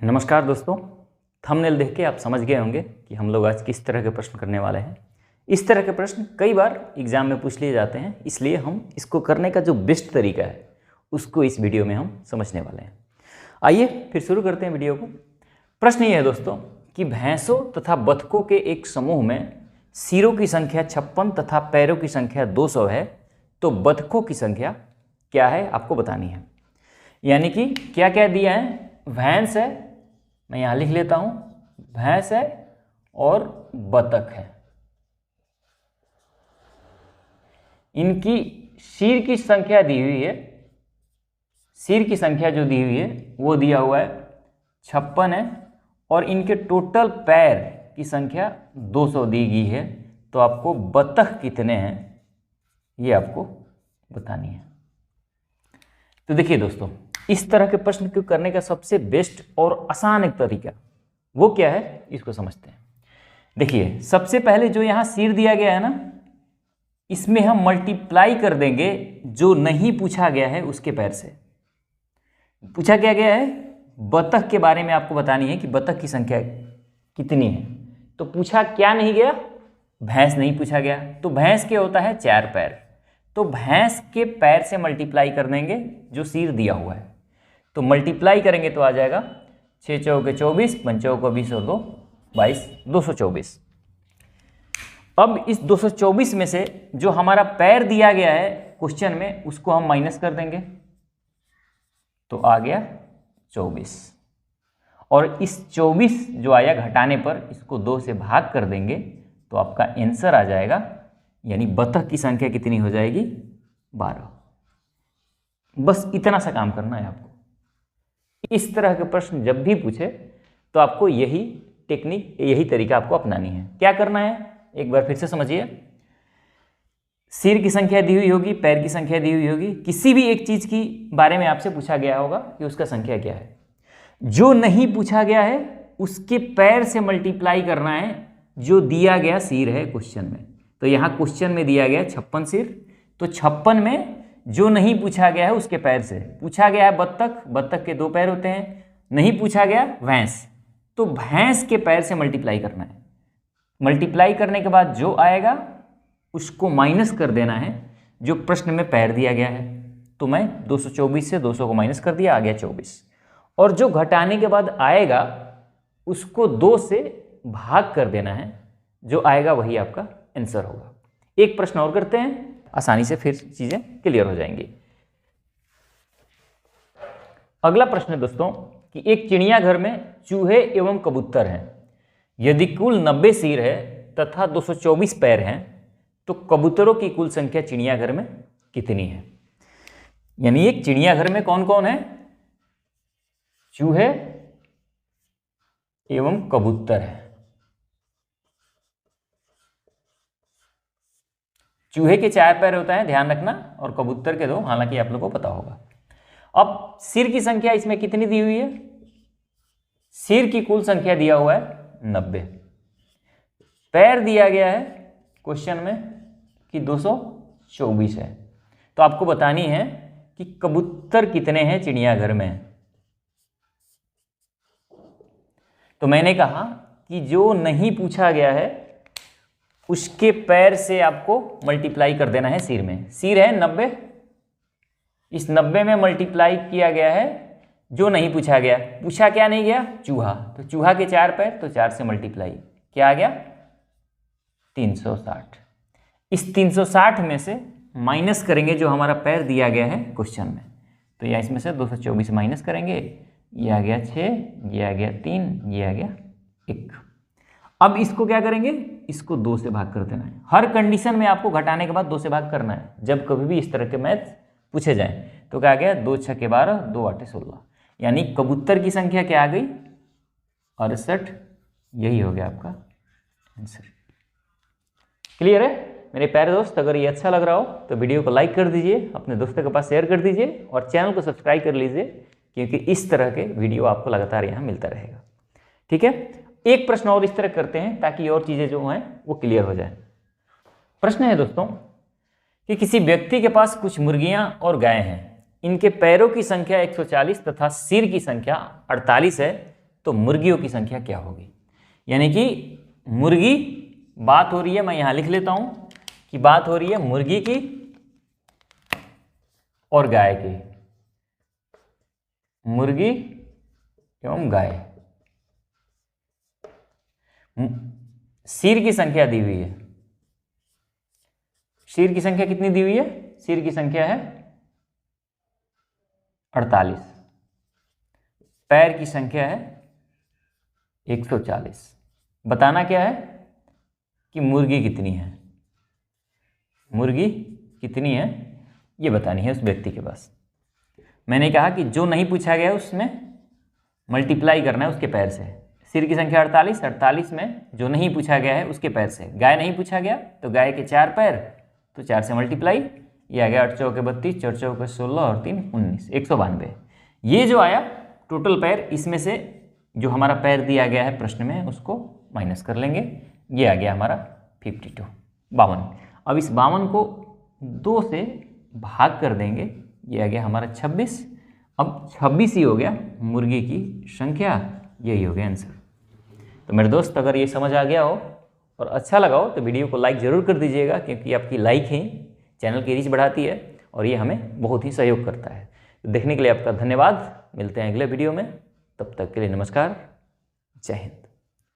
नमस्कार दोस्तों, थंबनेल देख के आप समझ गए होंगे कि हम लोग आज किस तरह के प्रश्न करने वाले हैं। इस तरह के प्रश्न कई बार एग्जाम में पूछ लिए जाते हैं, इसलिए हम इसको करने का जो बेस्ट तरीका है उसको इस वीडियो में हम समझने वाले हैं। आइए फिर शुरू करते हैं वीडियो को। प्रश्न ये है दोस्तों कि भैंसों तथा बतखों के एक समूह में सिरों की संख्या 56 तथा पैरों की संख्या 200 है, तो बतखों की संख्या क्या है आपको बतानी है। यानी कि क्या क्या दिया है, भैंस है, मैं यहाँ लिख लेता हूँ, भैंस है और बतख है। इनकी सिर की संख्या दी हुई है, सिर की संख्या जो दी हुई है वो दिया हुआ है 56 है, और इनके टोटल पैर की संख्या 200 दी गई है। तो आपको बतख कितने हैं ये आपको बतानी है। तो देखिए दोस्तों, इस तरह के प्रश्न को करने का सबसे बेस्ट और आसान एक तरीका वो क्या है, इसको समझते हैं। देखिए, सबसे पहले जो यहाँ सिर दिया गया है ना, इसमें हम मल्टीप्लाई कर देंगे जो नहीं पूछा गया है उसके पैर से। पूछा क्या गया है, बतख के बारे में आपको बतानी है कि बतख की संख्या कितनी है। तो पूछा क्या नहीं गया, भैंस नहीं पूछा गया। तो भैंस के होता है 4 पैर, तो भैंस के पैर से मल्टीप्लाई कर देंगे जो सिर दिया हुआ है। तो मल्टीप्लाई करेंगे तो आ जाएगा 6 चौके 24, 5 चौके 20 और 2 22, 224। अब इस 224 में से जो हमारा पैर दिया गया है क्वेश्चन में उसको हम माइनस कर देंगे, तो आ गया 24। और इस 24 जो आया घटाने पर इसको 2 से भाग कर देंगे तो आपका आंसर आ जाएगा, यानी बतख की संख्या कितनी हो जाएगी, 12। बस इतना सा काम करना है आपको। इस तरह के प्रश्न जब भी पूछे तो आपको यही टेक्निक, यही तरीका आपको अपनानी है। क्या करना है एक बार फिर से समझिए। सिर की संख्या दी हुई होगी, पैर की संख्या दी हुई होगी, किसी भी एक चीज की बारे में आपसे पूछा गया होगा कि उसका संख्या क्या है। जो नहीं पूछा गया है उसके पैर से मल्टीप्लाई करना है जो दिया गया सिर है क्वेश्चन में। तो यहाँ क्वेश्चन में दिया गया 56 सिर, तो 56 में जो नहीं पूछा गया है उसके पैर से। पूछा गया है बतख, बतख के 2 पैर होते हैं। नहीं पूछा गया भैंस, तो भैंस के पैर से मल्टीप्लाई करना है। मल्टीप्लाई करने के बाद जो आएगा उसको माइनस कर देना है जो प्रश्न में पैर दिया गया है। तो मैं 224 से 200 को माइनस कर दिया, आ गया 24। और जो घटाने के बाद आएगा उसको 2 से भाग कर देना है, जो आएगा वही आपका आंसर होगा। एक प्रश्न और करते हैं, आसानी से फिर चीजें क्लियर हो जाएंगी। अगला प्रश्न है दोस्तों कि एक चिड़ियाघर में चूहे एवं कबूतर हैं। यदि कुल 90 सिर है तथा 224 पैर हैं, तो कबूतरों की कुल संख्या चिड़ियाघर में कितनी है। यानी एक चिड़ियाघर में कौन कौन है, चूहे एवं कबूतर है। चूहे के 4 पैर होता है, ध्यान रखना, और कबूतर के 2, हालांकि आप लोगों को पता होगा। अब सिर की संख्या इसमें कितनी दी हुई है, सिर की कुल संख्या दिया हुआ है 90। पैर दिया गया है क्वेश्चन में कि 224 है। तो आपको बतानी है कि कबूतर कितने हैं चिड़ियाघर में। तो मैंने कहा कि जो नहीं पूछा गया है उसके पैर से आपको मल्टीप्लाई कर देना है सिर में। सिर है 90, इस 90 में मल्टीप्लाई किया गया है जो नहीं पूछा गया। पूछा क्या नहीं गया, चूहा, तो चूहा के 4 पैर, तो 4 से मल्टीप्लाई क्या आ गया, 360। इस 360 में से माइनस करेंगे जो हमारा पैर दिया गया है क्वेश्चन में। तो या इसमें से 224 माइनस करेंगे, ये आ गया 6, ये आ गया 3, ये आ गया 1। अब इसको क्या करेंगे, इसको 2 से भाग कर देना है। हर कंडीशन में आपको घटाने के बाद 2 से भाग करना है। जब कभी भी इस तरह के मैथ पूछे जाएं तो क्या आ गया, 2 छक्के 12, 2 आठे 16। यानी कबूतर की संख्या क्या आ गई, 68। यही हो गया आपका आंसर। क्लियर है मेरे प्यारे दोस्त। अगर ये अच्छा लग रहा हो तो वीडियो को लाइक कर दीजिए, अपने दोस्तों के पास शेयर कर दीजिए, और चैनल को सब्सक्राइब कर लीजिए, क्योंकि इस तरह के वीडियो आपको लगातार यहाँ मिलता रहेगा। ठीक है, एक प्रश्न और इस तरह करते हैं ताकि और चीजें जो हैं वो क्लियर हो जाए। प्रश्न है दोस्तों कि किसी व्यक्ति के पास कुछ मुर्गियां और गायें हैं। इनके पैरों की संख्या 140 तथा सिर की संख्या 48 है, तो मुर्गियों की संख्या क्या होगी। यानी कि मुर्गी, बात हो रही है, मैं यहाँ लिख लेता हूँ कि बात हो रही है मुर्गी की और गाय की, मुर्गी एवं गाय। शीर की संख्या दी हुई है। शीर की संख्या कितनी दी हुई है? शीर की संख्या है 48। पैर की संख्या है 140। बताना क्या है कि मुर्गी कितनी है, मुर्गी कितनी है ये बतानी है उस व्यक्ति के पास। मैंने कहा कि जो नहीं पूछा गया उसमें मल्टीप्लाई करना है उसके पैर से। सिर की संख्या 48, 48 में जो नहीं पूछा गया है उसके पैर से। गाय नहीं पूछा गया तो गाय के 4 पैर, तो 4 से मल्टीप्लाई, ये आ गया 8 चौके 32, 4 चौके 16 और 3 19, 192। ये जो आया टोटल पैर, इसमें से जो हमारा पैर दिया गया है प्रश्न में उसको माइनस कर लेंगे, ये आ गया हमारा 52, 52। अब इस 52 को 2 से भाग कर देंगे, ये आ गया हमारा 26। अब 26 ही हो गया मुर्गी की संख्या, यही हो गया आंसर। तो मेरे दोस्त, अगर ये समझ आ गया हो और अच्छा लगा हो तो वीडियो को लाइक ज़रूर कर दीजिएगा, क्योंकि आपकी लाइक ही चैनल की रीच बढ़ाती है और ये हमें बहुत ही सहयोग करता है। तो देखने के लिए आपका धन्यवाद। मिलते हैं अगले वीडियो में, तब तक के लिए नमस्कार, जय हिंद।